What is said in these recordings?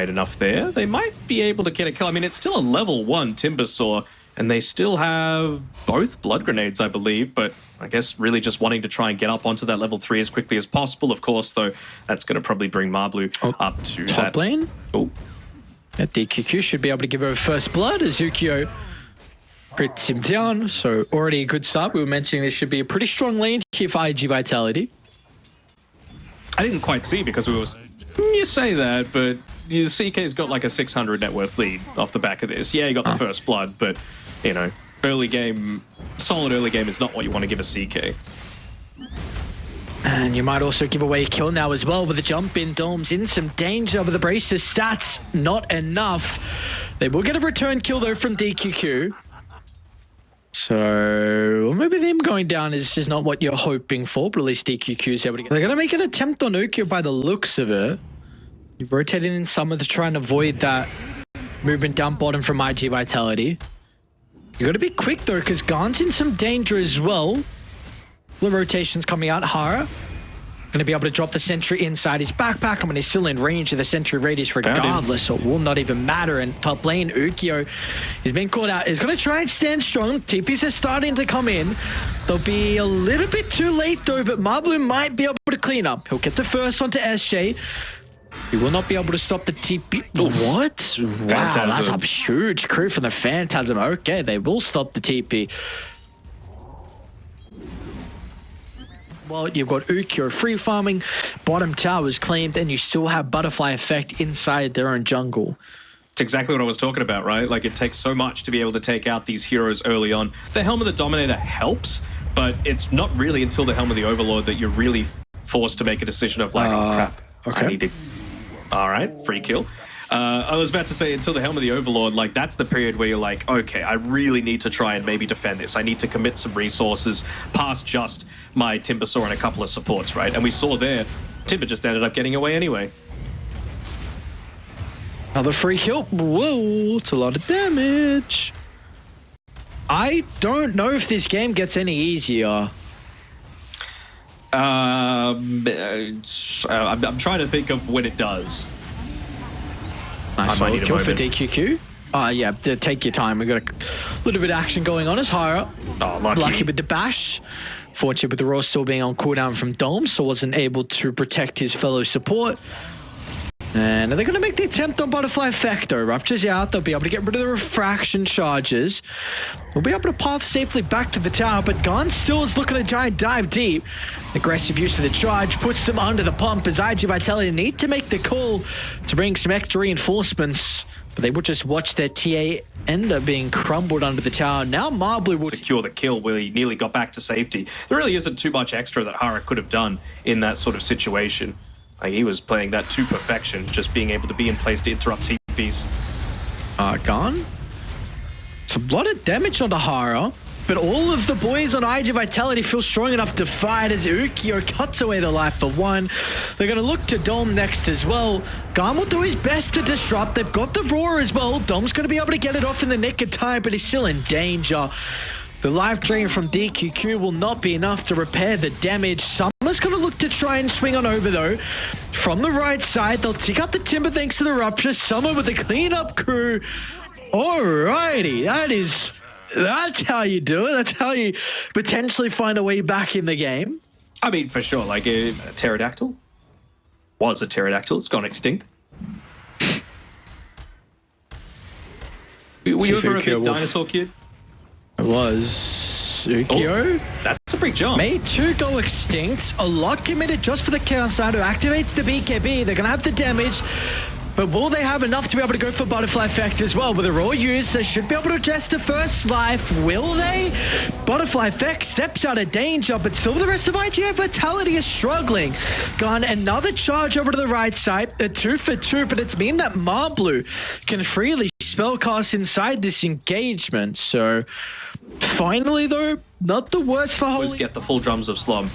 quiet enough there. They might be able to get a kill. I mean, it's still a level 1 Timbersaw, and they still have both blood grenades, I believe, but I guess really just wanting to try and get up onto that level 3 as quickly as possible. Of course, though, that's going to probably bring Marblu up to top lane. Oh. Yeah, DQQ should be able to give her first blood as Ukyo crits him down, so already a good start. We were mentioning this should be a pretty strong lane here for iG.Vitality. I didn't quite see because we was... You say that, but CK's got like a 600 net worth lead off the back of this. Yeah, he got the first blood, but, you know, early game, solid early game is not what you want to give a CK. And you might also give away a kill now as well with the jump in. Dome's in some danger, but the Brace's stats not enough. They will get a return kill though from DQQ. So maybe them going down is not what you're hoping for, but at least DQQ's able to get. They're going to make an attempt on Ukyo by the looks of it. You've rotated in summer to try and avoid that movement down bottom from iG.Vitality. You got to be quick though, because Garn's in some danger as well. The rotations coming out. Hara going to be able to drop the sentry inside his backpack. I mean, he's still in range of the sentry radius regardless, so it will not even matter. And top lane, Ukyo is being caught out. He's going to try and stand strong. TPs are starting to come in. They'll be a little bit too late though, but Marblu might be able to clean up. He'll get the first onto SJ. He will not be able to stop the TP. What? Wow, that's a huge crew from the Phantasm. Okay, they will stop the TP. Well, you've got Ukyo free farming, bottom tower is claimed, and you still have butterfly effect inside their own jungle. It's exactly what I was talking about, right? Like, it takes so much to be able to take out these heroes early on. The Helm of the Dominator helps, but it's not really until the Helm of the Overlord that you're really forced to make a decision of like, oh crap, okay. I need to... All right, free kill. I was about to say, until the Helm of the Overlord, like, that's the period where you're like, okay, I really need to try and maybe defend this. I need to commit some resources past just my Timbersaw and a couple of supports, right? And we saw there, Timber just ended up getting away anyway. Another free kill. Whoa, it's a lot of damage. I don't know if this game gets any easier. I'm trying to think of when it does. Nice solo kill for DQQ. Yeah, take your time. We've got a little bit of action going on as Hara. Oh, lucky with the bash. Fortunate with the Raw still being on cooldown from Dome, so wasn't able to protect his fellow support. And they're going to make the attempt on Butterfly Effect though. Rupture's out. They'll be able to get rid of the refraction charges. We'll be able to path safely back to the tower, but Gon still is looking to try and dive deep. Aggressive use of the charge puts them under the pump as iG.Vitality need to make the call to bring some extra reinforcements. But they would just watch their TA end up being crumbled under the tower. Now Marblu will secure the kill where he nearly got back to safety. There really isn't too much extra that Hara could have done in that sort of situation. Like, he was playing that to perfection, just being able to be in place to interrupt TPs. Gone. It's a lot of damage on the Hara, but all of the boys on iG.Vitality feel strong enough to fight as Ukyo cuts away the life for one. They're going to look to Dome next as well. Garn will do his best to disrupt. They've got the Roar as well. Dome's going to be able to get it off in the nick of time, but he's still in danger. The life drain from DQQ will not be enough to repair the damage. Summer's going to look to try and swing on over though. From the right side, they'll tick up the Timber thanks to the Rupture. Summer with the cleanup crew. Alrighty, that's how you do it. That's how you potentially find a way back in the game. I mean, for sure, like a pterodactyl was a pterodactyl. It's gone extinct. Were you ever a big dinosaur kid? It was Ukyo. Oh, that's a big jump. Made two go extinct. A lot committed just for the Chaos Side who activates the BKB. They're going to have the damage. But will they have enough to be able to go for Butterfly Effect as well? With a Raw use, they should be able to adjust the first life. Will they? Butterfly Effect steps out of danger, but still the rest of iG.Vitality is struggling. Gone another charge over to the right side. A 2 for 2, but it's mean that Marblu can freely spellcast inside this engagement. So finally though, not the worst for Holy. Get the full drums of Slum.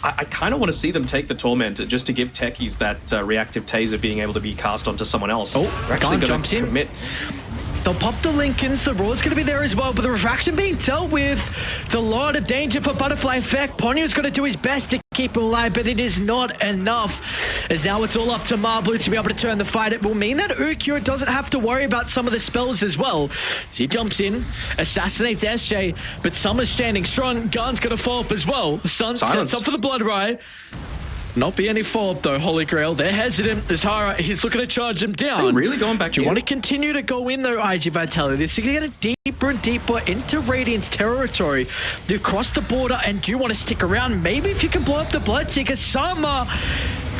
I kind of want to see them take the Torment just to give techies that reactive taser being able to be cast onto someone else. Oh, Gon jumps in. They'll pop the Lincolns. The Raw's going to be there as well, but the refraction being dealt with. It's a lot of danger for Butterfly Effect. Ponyo's going to do his best to keep him alive, but it is not enough. As now it's all up to Marblu to be able to turn the fight. It will mean that Ukyo doesn't have to worry about some of the spells as well. As he jumps in, assassinates SJ, but Summer's standing strong. Gun's gonna fall up as well. The Sun sets up for the Blood Riot. Not be any follow-up though, Holy Grail. They're hesitant. As Hara, he's looking to charge them down. Are you really going back? Do you want to continue to go in though, iG.Vitality? This is going to get deeper and deeper into Radiant's territory. They've crossed the border, and do you want to stick around? Maybe if you can blow up the Bloodseeker. Summer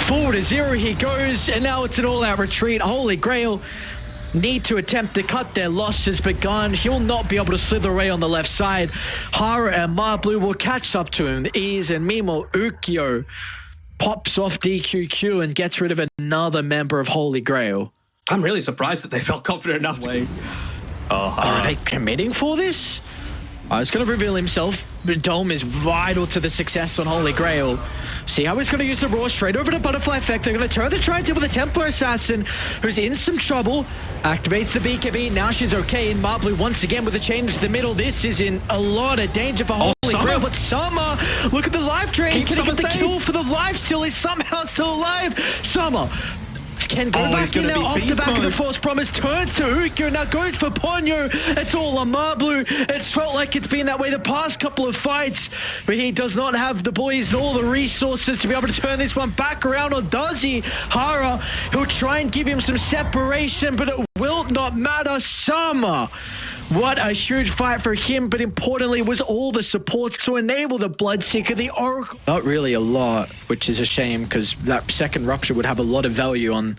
forward to 0 he goes, and now it's an all-out retreat. Holy Grail need to attempt to cut their losses, but Gun, he'll not be able to slither away on the left side. Hara and Marblu will catch up to him. Ease and Mimo Ukyo pops off DQQ and gets rid of another member of Holy Grail. I'm really surprised that they felt confident enough to... Are they committing for this? He's going to reveal himself. But Dome is vital to the success on Holy Grail. See how he's going to use the Raw straight over to Butterfly Effect. They're going to turn the Triangle with a Templar Assassin who's in some trouble. Activates the BKB. Now she's okay. And Marblu once again with a change to the middle. This is in a lot of danger for Holy Grail. But Summer, look at the life drain. Can he get the kill for the life still? He's somehow still alive. Summer can go back in now off the back of the False Promise, turns to Ukyo, now goes for Ponyo. It's all on Marblu. It's felt like it's been that way the past couple of fights, but he does not have the boys and all the resources to be able to turn this one back around, or does he? Hara, he'll try and give him some separation, but it will not matter. Summer, what a huge fight for him, but importantly was all the supports to enable the Bloodseeker, the Oracle. Not really a lot, which is a shame, because that second Rupture would have a lot of value on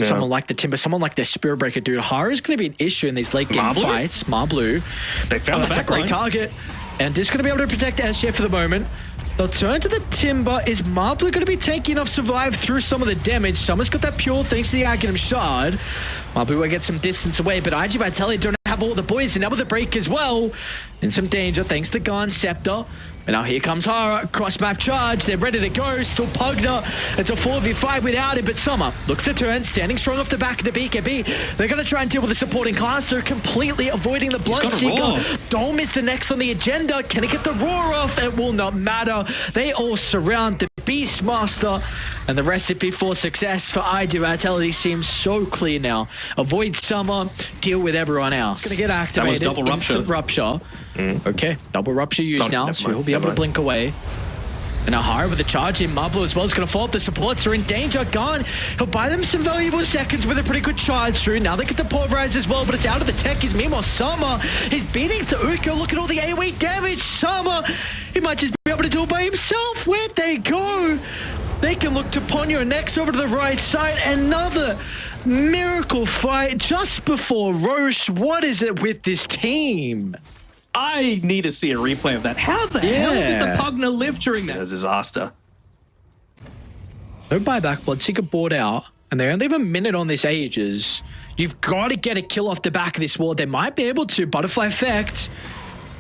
someone like the Timber, someone like the Spirit Breaker dude. Hara is going to be an issue in these late game fights. Marblu. They found that's a great target. And just going to be able to protect SJ for the moment. They'll turn to the Timber. Is Marblu going to be taking enough survive through some of the damage? Summer's got that pure thanks to the Aghanim Shard. Marblu will get some distance away, but iG.Vitality don't have all the boys, and now with the break as well. In some danger thanks to Gun, Scepter. And now here comes Hara, cross-map charge. They're ready to go. Still Pugner. It's a 4v5 without him, but Summer looks to turn, standing strong off the back of the BKB. They're going to try and deal with the supporting class, so completely avoiding the Bloodseeker. Dome is the next on the agenda. Can he get the roar off? It will not matter. They all surround the Beastmaster, and the recipe for success for iG.Vitality seems so clear now. Avoid Summer, deal with everyone else. Going to get activated. That was double Rupture. Instant Rupture. Okay, double Rupture used now, so he'll be able to blink away. And now Hara with the charge in. Marblu as well is going to fall off. The supports are in danger. Gone. He'll buy them some valuable seconds with a pretty good charge through. Now they get the pulverize as well, but it's out of the tech. He's Mimo. Summer. He's beating to Ukyo. Look at all the AoE damage. Summer. He might just be able to do it by himself. Where'd they go? They can look to Ponyo next over to the right side. Another miracle fight just before Roche. What is it with this team? I need to see a replay of that. How the hell did the Pugner live during that disaster? No buyback. Bloodseeker bought out, and they only have a minute on this Aegis. You've got to get a kill off the back of this wall. They might be able to. Butterfly Effect.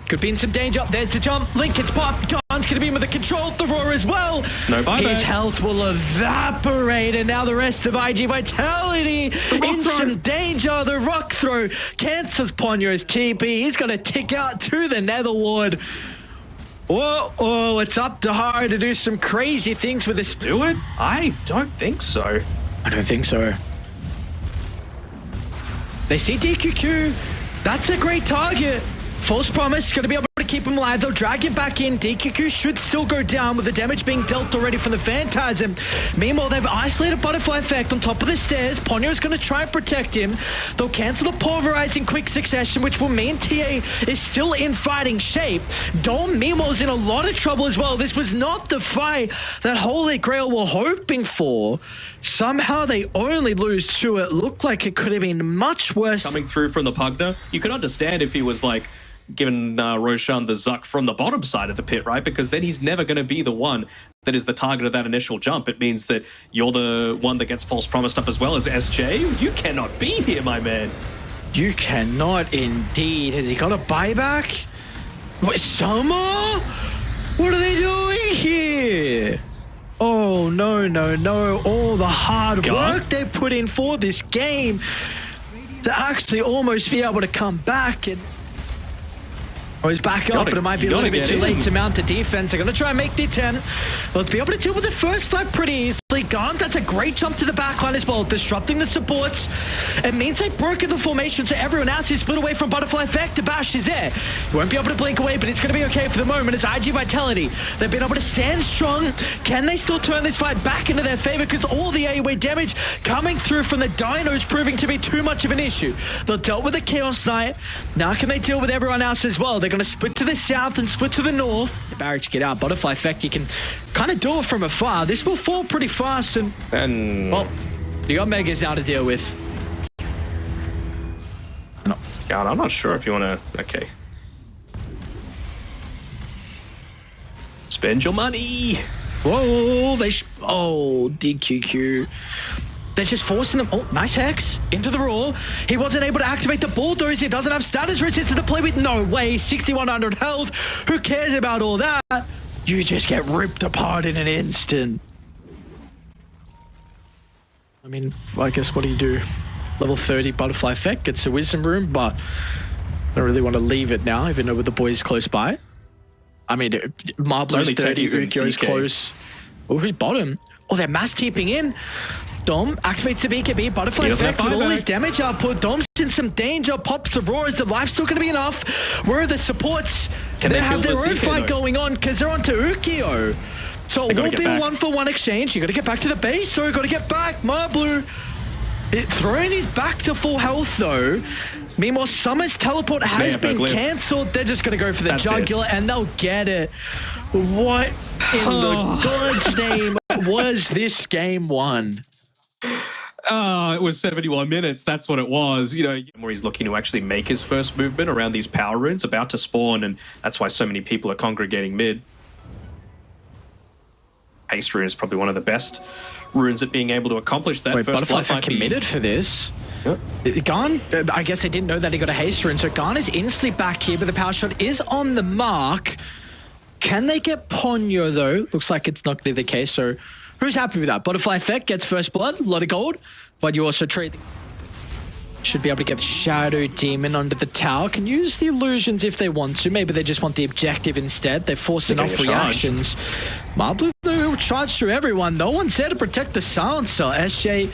Could be in some danger. There's the jump. Link gets popped. Gun's going to be in with the control. The roar as well. No buyback. His health will evaporate. And now the rest of iG.Vitality in some danger. The rock throw cancels Ponyo's TP. He's going to tick out to the Netherward. Whoa, it's up to Hara to do some crazy things with this. Do it? I don't think so. I don't think so. They see DQQ. That's a great target. False Promise going to be able to keep him alive. They'll drag him back in. DQQ should still go down with the damage being dealt already from the Phantasm. Meanwhile, they've isolated Butterfly Effect on top of the stairs. Ponyo's going to try and protect him. They'll cancel the Pulverize in quick succession, which will mean TA is still in fighting shape. Dome Memo's in a lot of trouble as well. This was not the fight that Holy Grail were hoping for. Somehow they only lose 2. It looked like it could have been much worse. Coming through from the Pugner, you could understand if he was like giving Roshan the Zuck from the bottom side of the pit, right? Because then he's never going to be the one that is the target of that initial jump. It means that you're the one that gets false promised up as well as SJ. You cannot be here, my man. You cannot indeed. Has he got a buyback? What, Summer? What are they doing here? Oh, no. All the hard work they put in for this game to actually almost be able to come back and... Oh, he's back up, but it might be a little bit too late to mount the defense. They're going to try and make the 10. Let's be able to deal with the first life pretty easily. Gone. That's a great jump to the backline as well, disrupting the supports. It means they've broken the formation, so everyone else is split away from Butterfly Effect. The bash is there. He won't be able to blink away, but it's going to be okay for the moment. It's iG.Vitality. They've been able to stand strong. Can they still turn this fight back into their favor? Because all the AOE damage coming through from the Dinos proving to be too much of an issue. They'll dealt with the Chaos Knight. Now can they deal with everyone else as well? They're going to split to the south and split to the north. The barracks get out. Butterfly Effect, you can kind of do it from afar. This will fall pretty fast, and well, you got Megas now to deal with. No. God, I'm not sure if you want to... Okay. Spend your money. Whoa, oh, DQQ. They're just forcing them. Oh, nice Hex into the Raw. He wasn't able to activate the Bulldozer. He doesn't have status resistance to play with. No way. 6,100 health. Who cares about all that? You just get ripped apart in an instant. I mean, I guess what do you do? Level 30 Butterfly Effect gets a Wisdom Room, but I don't really want to leave it now, even though with the boys close by. I mean, Marble's 30, Ukyo's close. Oh, who's bottom? Oh, they're mass TPing in. Dom activates the BKB, Butterfly Effect with all his damage output. Dom's in some danger, pops the Roar. Is the life still going to be enough? Where are the supports? Can they have their own fight going on because they're onto Ukyo. So it will be a 1-for-1 exchange. You got to get back to the base, so you got to get back. Marblue throwing his back to full health though. Meanwhile, Summer's teleport has been cancelled. They're just going to go for the jugular and they'll get it. What in the God's name was this game one? It was 71 minutes. That's what it was. You know, where he's looking to actually make his first movement around these power runes about to spawn, and that's why so many people are congregating mid. Haste rune is probably one of the best runes at being able to accomplish that. Wait, Butterfly Effect committed for this. Yep. Garn, I guess they didn't know that he got a haste rune, so Garn is instantly back here, but the power shot is on the mark. Can they get Ponyo though? Looks like it's not going to be the case, so who's happy with that? Butterfly Effect gets first blood, a lot of gold, but you also trade. Should be able to get the Shadow Demon under the tower. Can use the illusions if they want to. Maybe they just want the objective instead. They force enough reactions. Marblue though charged through everyone. No one's there to protect the silencer. SJ,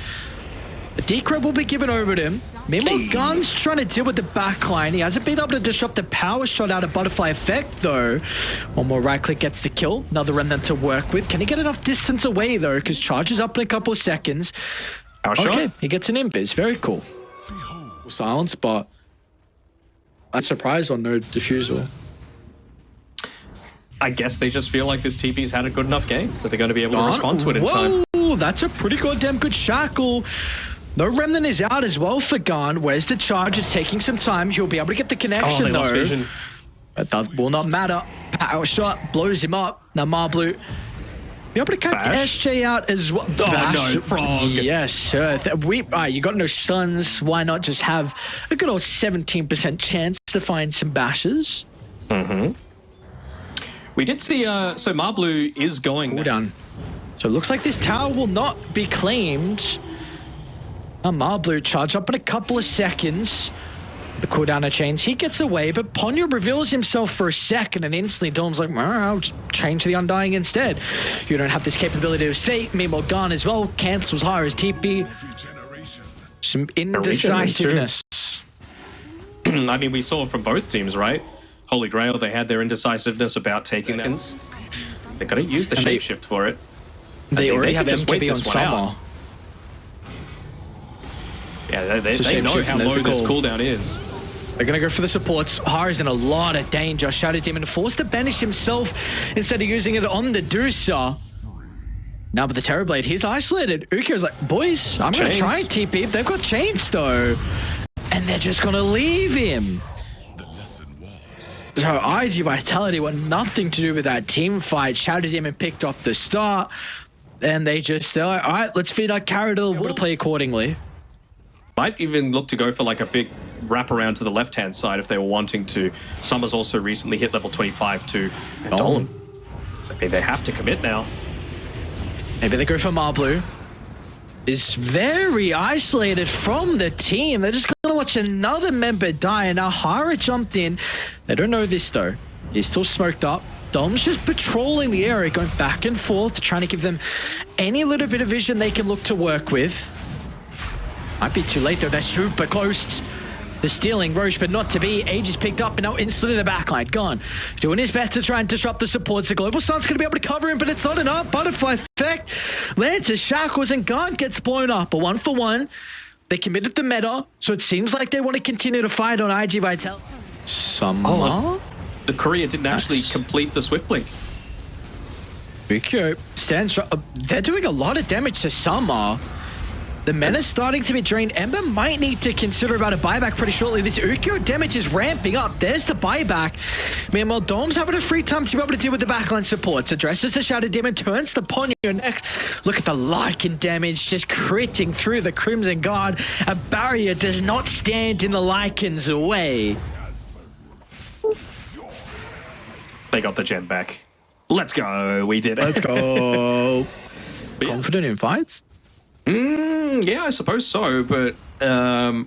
the decrypt will be given over to him. Meanwhile, Gun's trying to deal with the backline. He hasn't been able to disrupt the power shot out of Butterfly Effect though. One more right click gets the kill. Another remnant to work with. Can he get enough distance away though? Because charge is up in a couple of seconds. Okay, he gets an Impiz. Very cool. Silence, but I'm surprised on no diffusal. I guess they just feel like this TP's had a good enough game that they're going to be able to respond to it in time. Whoa, that's a pretty goddamn good shackle. No remnant is out as well for Garn. Where's the charge? It's taking some time. He'll be able to get the connection though. Vision. But that will not matter. Power shot blows him up. Now Marblue be able to cut SJ out as well. Oh no, Frog. Yes, sir. You got no stuns. Why not just have a good old 17% chance to find some bashes? Mm-hmm. We did see, so Marblue is going down. So it looks like this tower will not be claimed. Now Marblue charge up in a couple of seconds. The cooldown chains, he gets away, but Ponyo reveals himself for a second and instantly Dom's like, I'll just change the Undying instead. You don't have this capability to stay. Meanwhile, Garn as well cancels higher as TP. Some indecisiveness. I mean, we saw from both teams, right? Holy Grail, they had their indecisiveness about taking that. They've got to use the shapeshift for it. They already have MKB on Summer. Yeah, they know how low this cooldown is. They're going to go for the supports. Hara's in a lot of danger. Shadow Demon forced to banish himself instead of using it on the Deucer. Now with the Terrorblade, he's isolated. Ukyo's like, boys, I'm going to try and TP. They've got chains though. And they're just going to leave him. So iG.Vitality want nothing to do with that team fight. Shadow Demon picked off the start. And they're like, all right, let's feed our carrot to the wall to play accordingly. Might even look to go for like a big wrap around to the left-hand side if they were wanting to. Summer's also recently hit level 25 too. And Dolan, maybe they have to commit now. Maybe they go for Marblue. Is very isolated from the team. They're just going to watch another member die, and now Hara jumped in. They don't know this though. He's still smoked up. Dom's just patrolling the area, going back and forth, trying to give them any little bit of vision they can look to work with. Might be too late though, they're super close. The stealing, Roche, but not to be. Age is picked up and now instantly the backline. Gone. Doing his best to try and disrupt the supports. The Global Sun's going to be able to cover him, but it's not enough. Butterfly effect lands his shackles and Gant gets blown up. A 1-for-1. They committed the meta, so it seems like they want to continue to fight on iG.Vitality. Summer? The courier didn't actually complete the Swift Blink. Ukyo stands. They're doing a lot of damage to Summer. The mena's starting to be drained. Ember might need to consider about a buyback pretty shortly. This Ukyo damage is ramping up. There's the buyback. Meanwhile, Dom's having a free time to be able to deal with the backline supports. Addresses the Shadow Demon, turns the Ponyo next. Look at the Lycan damage just critting through the Crimson Guard. A barrier does not stand in the Lycan's way. They got the gen back. Let's go. We did it. Let's go. Confident in fights? Yeah, I suppose so, but well,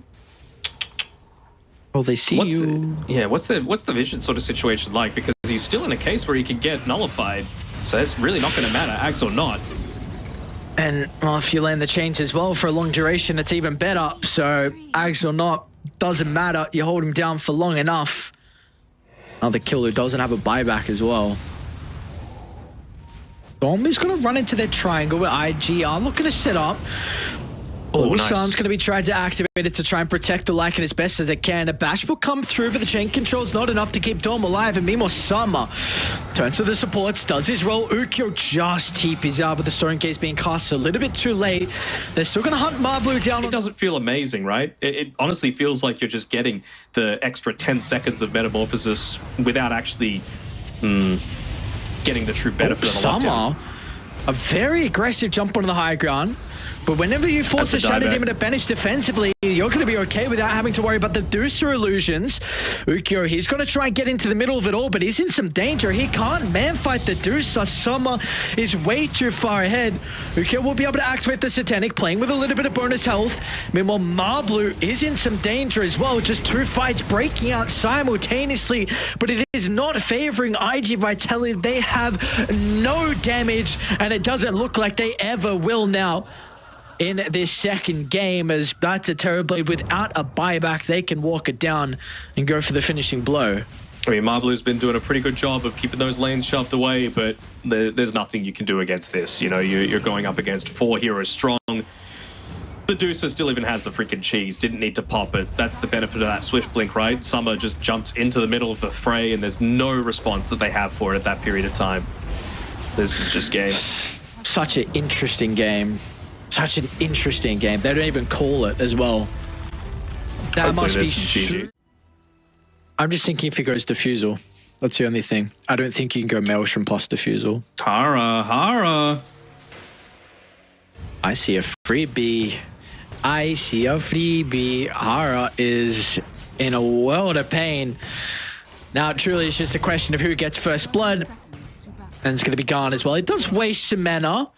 they see you. What's the vision sort of situation like? Because he's still in a case where he can get nullified, so it's really not going to matter, Axe or not. And well, if you land the chains as well for a long duration, it's even better. So Axe or not, doesn't matter. You hold him down for long enough. Another kill who doesn't have a buyback as well. Dom is going to run into their triangle where IG are looking to set up. Nice. Sun's going to be trying to activate it to try and protect the Lycan as best as it can. A bash will come through, but the chain control's not enough to keep Dom alive. And meanwhile, Summer turns to the supports, does his role. Ukyo just TP's out, but the Soaring Gaze being cast a little bit too late. They're still going to hunt Marblue down. It doesn't feel amazing, right? It honestly feels like you're just getting the extra 10 seconds of Metamorphosis without actually getting the true benefit of the lockdown. Summer, a very aggressive jump onto the high ground. But whenever you force a Shadow Demon to banish defensively, you're going to be okay without having to worry about the Deucer illusions. Ukyo, he's going to try and get into the middle of it all, but he's in some danger. He can't man-fight the Deucer. Summer is way too far ahead. Ukyo will be able to activate the Satanic, playing with a little bit of bonus health. Meanwhile, Marblue is in some danger as well. Just two fights breaking out simultaneously, but it is not favoring iG.Vitality. They have no damage, and it doesn't look like they ever will now. In this second game, as that's a terribly without a buyback, they can walk it down and go for the finishing blow. I mean, Marblue's been doing a pretty good job of keeping those lanes shoved away, but there's nothing you can do against this. You know, you're going up against 4 heroes strong. The Deucer still even has the freaking cheese. Didn't need to pop it. That's the benefit of that Swift Blink, right? Summer just jumps into the middle of the fray, and there's no response that they have for it at that period of time. This is just game. Such an interesting game. Such an interesting game. They don't even call it as well. That must be GG. I'm just thinking if he goes Diffusal. That's the only thing. I don't think you can go Maelstrom plus Diffusal. Hara. I see a freebie. Hara is in a world of pain. Now, truly, it's just a question of who gets first blood. And it's going to be gone as well. It does waste some mana.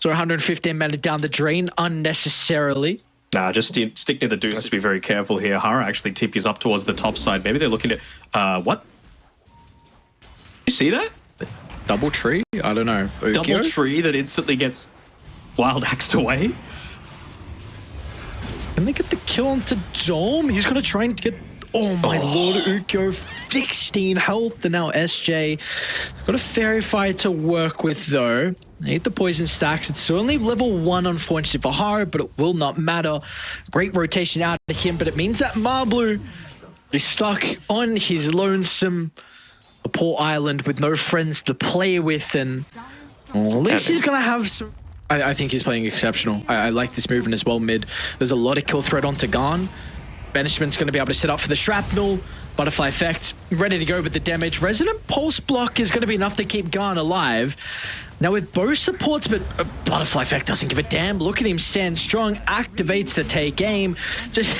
So 115 mana down the drain unnecessarily. Nah, just stick near the Deuce. To be very careful here. Hara actually TP's up towards the top side. Maybe they're looking at... what? You see that? Double tree? I don't know. Ukyo? Double tree that instantly gets wild axed away? Can they get the kill onto Dome? He's going to try and get... Oh my lord, Ukyo, 16 health, and now SJ. He's got a Fairy Fire to work with though. They hit the poison stacks. It's only level 1 unfortunately for Hara, but it will not matter. Great rotation out of him, but it means that Marblue is stuck on his lonesome poor island with no friends to play with, and at least he's gonna have some... I think he's playing exceptional. I like this movement as well mid. There's a lot of kill threat onto Garn. Banishment's going to be able to set up for the Shrapnel. Butterfly effect, ready to go with the damage. Resonant Pulse block is going to be enough to keep Garn alive. Now with both supports, but Butterfly effect doesn't give a damn. Look at him stand strong, activates the take aim, just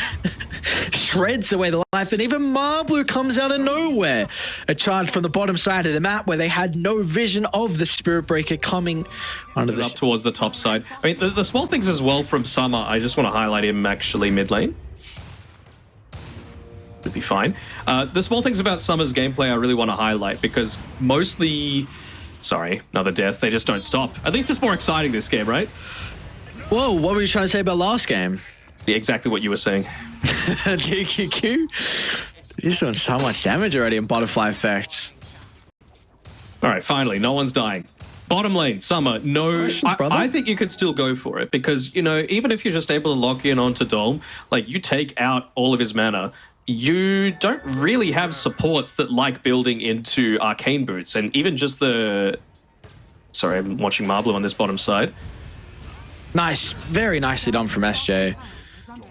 shreds away the life, and even Marblue comes out of nowhere. A charge from the bottom side of the map where they had no vision of the Spirit Breaker coming under the... Up towards the top side. I mean, the small things as well from Summer, I just want to highlight him actually mid lane. would be fine. The small things about Summer's gameplay I really want to highlight, because mostly... Sorry, another death. They just don't stop. At least it's more exciting this game, right? Whoa, what were you trying to say about last game? Yeah, exactly what you were saying. DQQ? He's doing so much damage already in Butterfly Effect. All right, finally, no one's dying. Bottom lane, Summer, no... I think you could still go for it, because, you know, even if you're just able to lock in onto Dome, like, you take out all of his mana, you don't really have supports that like building into Arcane Boots, and even just the... Sorry, I'm watching Marblu on this bottom side. Nice. Very nicely done from SJ.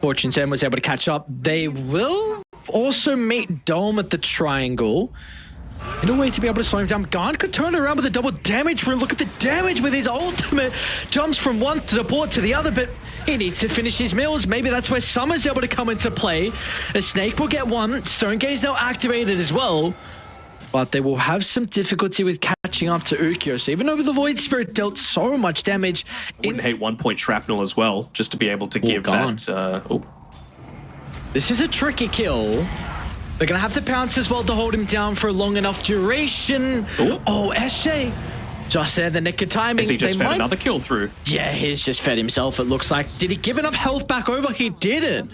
Fortune's End was able to catch up. They will also meet Dome at the triangle in a way to be able to slow him down. Garn could turn around with a double damage rune. Look at the damage with his ultimate. Jumps from one support to the other, but he needs to finish his meals. Maybe that's where Summer's able to come into play. A Snake will get one. Stone Gaze now activated as well. But they will have some difficulty with catching up to Ukyo. So even though the Void Spirit dealt so much damage... Wouldn't hate 1 point shrapnel as well, just to be able to give that... This is a tricky kill. They're going to have to pounce as well to hold him down for a long enough duration. Ooh. Oh, SJ. Just there, the nick of timing. Has he just fed another kill through? Yeah, he's just fed himself, it looks like. Did he give enough health back over? He didn't.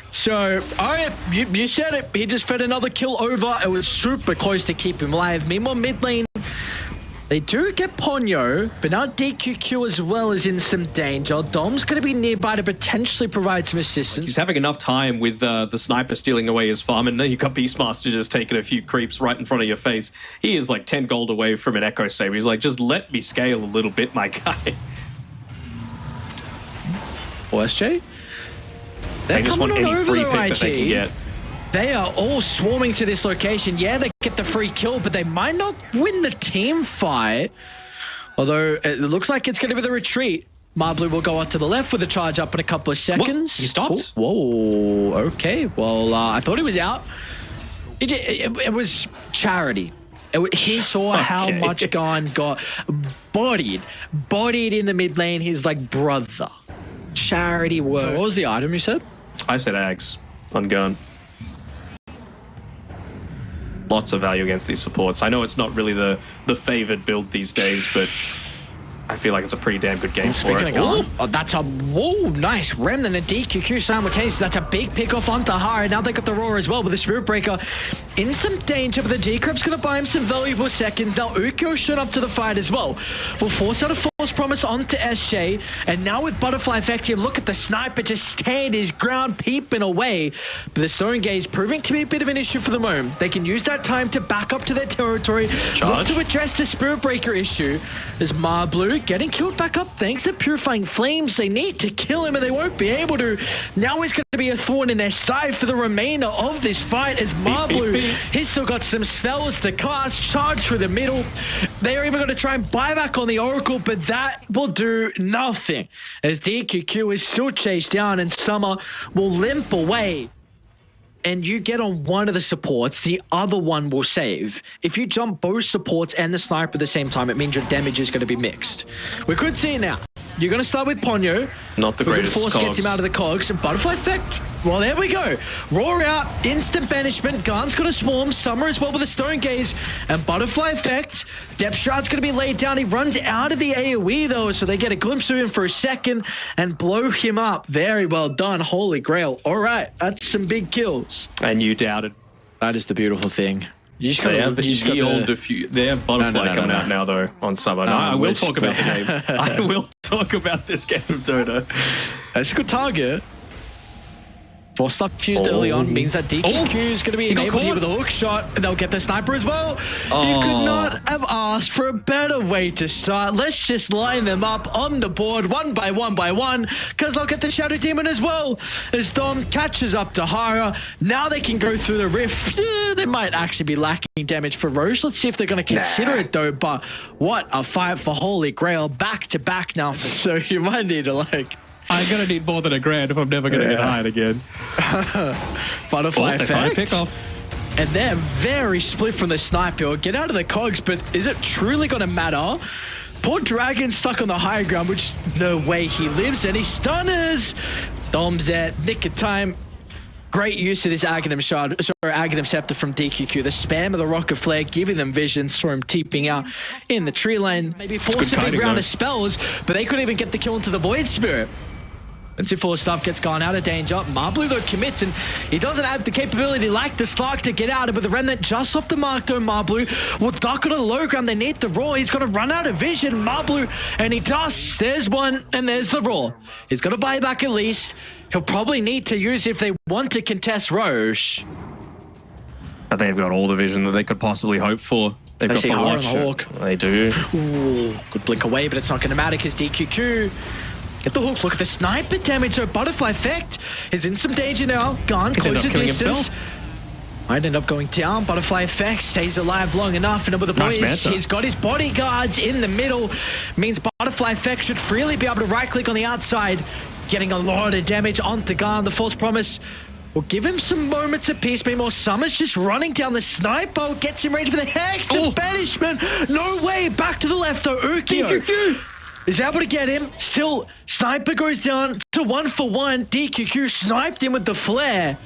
So, all right, you said it. He just fed another kill over. It was super close to keep him alive. Meanwhile, mid lane, they do get Ponyo, but now DQQ as well is in some danger. Dom's going to be nearby to potentially provide some assistance. He's having enough time with the sniper stealing away his farm, and then you've got Beastmaster just taking a few creeps right in front of your face. He is like 10 gold away from an Echo Saber. He's like, just let me scale a little bit, my guy. SJ? They just want any free pick that they can get. They are all swarming to this location. Yeah, they get the free kill, but they might not win the team fight. Although it looks like it's going to be the retreat. Marblu will go out to the left with a charge up in a couple of seconds. What? He stopped? Oh, whoa, okay. Well, I thought he was out. It was charity. He saw how much Garn got bodied in the mid lane. He's like, brother, charity work. What was the item you said? I said Ags on Gun. Lots of value against these supports. I know it's not really the favored build these days, but I feel like it's a pretty damn good game for it. Oh, that's a nice Remnant and DQQ simultaneously. That's a big pick off on Tahara. Now they got the Roar as well with the Spirit Breaker in some danger, but the Decrypt's going to buy him some valuable seconds. Now Ukyo showed up to the fight as well. Will force out a False Promise onto SJ, and now with Butterfly Effective, look at the sniper just stand his ground, peeping away. But the Stone Gaze proving to be a bit of an issue for the moment. They can use that time to back up to their territory, look to address the Spirit Breaker issue. There's Marblu getting killed back up thanks to Purifying Flames. They need to kill him and they won't be able to. Now he's going to be a thorn in their side for the remainder of this fight as Marblu, he's still got some spells to cast, charge through the middle. They are even going to try and buy back on the Oracle, but that will do nothing as DQQ is still chased down and Summer will limp away. And you get on one of the supports, the other one will save. If you jump both supports and the sniper at the same time, it means your damage is going to be mixed. We could see it now. You're going to start with Ponyo. Not the greatest Force gets him out of the cogs. And Butterfly Effect. Well, there we go. Roar out. Instant banishment. Garn's got a swarm. Summer as well with a Stone Gaze. And Butterfly Effect. Depth Shroud's going to be laid down. He runs out of the AoE though, so they get a glimpse of him for a second and blow him up. Very well done. Holy Grail. All right. That's some big kills. And you doubted. That is the beautiful thing. You just they have Butterfly coming out now though on Summer. I will talk about the game. I will talk about this game of Dota. That's a good target. Force up fused early on means that DQQ is going to be enabled here with a hook shot, and they'll get the sniper as well. You could not have asked for a better way to start. Let's just line them up on the board one by one, because they'll get the Shadow Demon as well. As Dom catches up to Hara, now they can go through the rift. They might actually be lacking damage for Roche. Let's see if they're going to consider it though. But what a fight for Holy Grail, back to back now. So you might need to like. I'm going to need more than $1,000 if I'm never going to get hired again. Butterfly Effect. Pick off. And they're very split from the sniper. Get out of the cogs, but is it truly going to matter? Poor Dragon stuck on the high ground, which no way he lives, and he stunners. Dom's at nick of time. Great use of this Aghanim Scepter from DQQ. The spam of the Rocket Flare, giving them vision. Saw him teeping out in the tree lane. Maybe force a big round of spells, but they couldn't even get the kill into the Void Spirit. And T4 stuff gets gone out of danger. Marblu though commits, and he doesn't have the capability like the Slark to get out of it. But the Remnant just off the mark though, Marblu will duck on the low ground. They need the Roar. He's going to run out of vision, Marblu, and he does. There's one, and there's the Roar. He's got to buy back at least. He'll probably need to use it if they want to contest Roche. But they've got all the vision that they could possibly hope for. They've got the watch. Hawk. They do. Ooh, good blink away, but it's not going to matter because DQQ get the hook. Look at the sniper damage. So Butterfly Effect is in some danger now. Gone, close to distance. Might end up going down. Butterfly Effect stays alive long enough. And with the boys, he's got his bodyguards in the middle. Means Butterfly Effect should freely be able to right-click on the outside. Getting a lot of damage onto Garn. The False Promise will give him some moments of peace. Meanwhile, Summer's just running down the sniper. Gets him ready for the Hex. The Banishment. No way. Back to the left though. DQQ is able to get him. Still, Sniper goes down to 1 for 1. DQQ sniped him with the flare.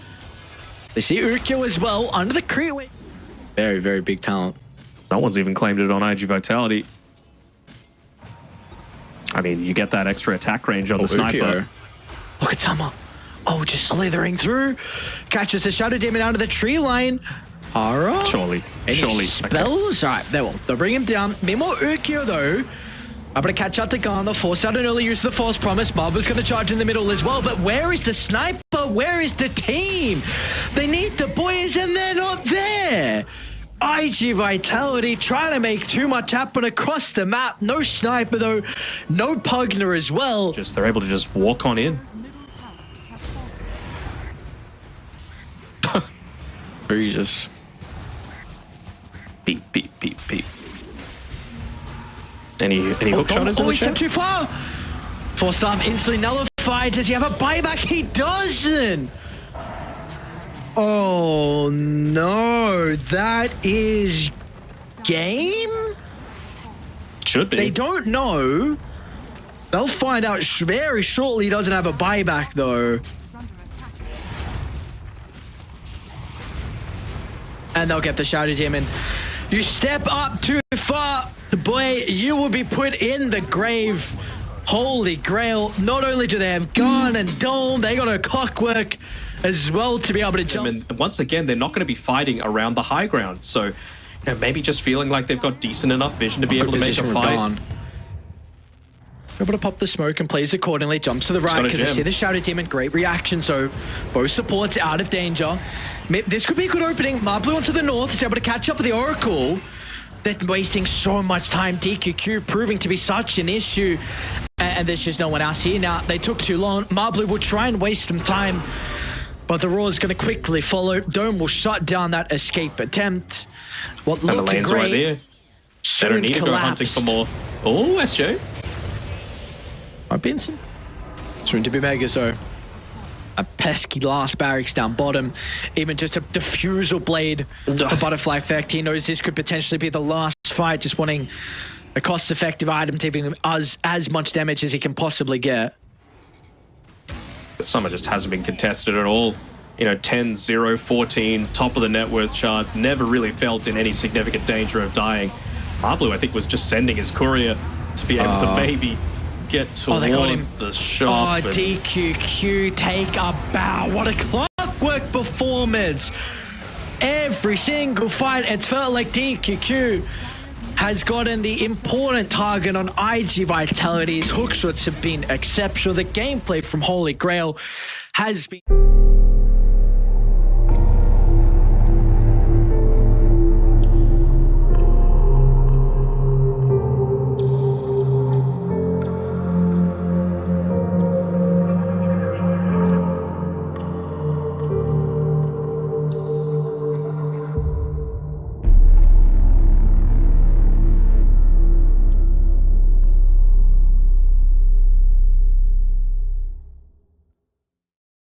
They see Ukyo as well under the Creeway. Very, very big talent. No one's even claimed it on iG.Vitality. I mean, you get that extra attack range on the sniper. Ukyo. Look at Summer. Oh, just slithering through. Catches the Shadow Demon out of the tree line. Ara? Surely. Spells? Okay. All right, they'll bring him down. Meanwhile, Ukyo, though, able to catch out the gun. They'll force out an early use of the False Promise. Marbu's going to charge in the middle as well. But where is the sniper? Where is the team? They need the boys, and they're not there. iG.Vitality trying to make too much happen across the map. No sniper though, no Pugner as well. They're able to just walk on in. Jesus. Beep. Any hook shotters in the chat? Too far. Force arm instantly nullified. Does he have a buyback? He doesn't. Oh no, that is game? Should be. They don't know. They'll find out very shortly. He doesn't have a buyback though. And they'll get the Shadow Demon. You step up too far, boy, you will be put in the grave. Holy Grail. Not only do they have Gun and Dome, they got a Clockwork as well to be able to jump. And once again, they're not going to be fighting around the high ground. So, you know, maybe just feeling like they've got decent enough vision to be able to make a fight. Able to pop the smoke and plays accordingly. Jumps to the right because they see the Shadow Demon. Great reaction. So both supports out of danger. This could be a good opening. Marblu onto the north is able to catch up with the Oracle. They're wasting so much time. DQQ proving to be such an issue. And there's just no one else here. Now, they took too long. Marblu will try and waste some time. But the Roar is going to quickly follow. Dome will shut down that escape attempt. What and the lane's right there. They don't need to go hunting for more. Oh, SJ. Might be instant. Soon to be mega, so a pesky last barracks down bottom. Even just a diffusal blade for Butterfly Effect. He knows this could potentially be the last fight, just wanting a cost-effective item to give him as much damage as he can possibly get. Summer just hasn't been contested at all. You know, 10, 0, 14, top of the net worth charts, never really felt in any significant danger of dying. Marblu, I think, was just sending his courier to be able to maybe get towards the shop. Oh, DQQ take a bow. What a Clockwork performance. Every single fight, it's felt like DQQ has gotten the important target on iG.Vitality's hook shots have been exceptional. The gameplay from Holy Grail has been...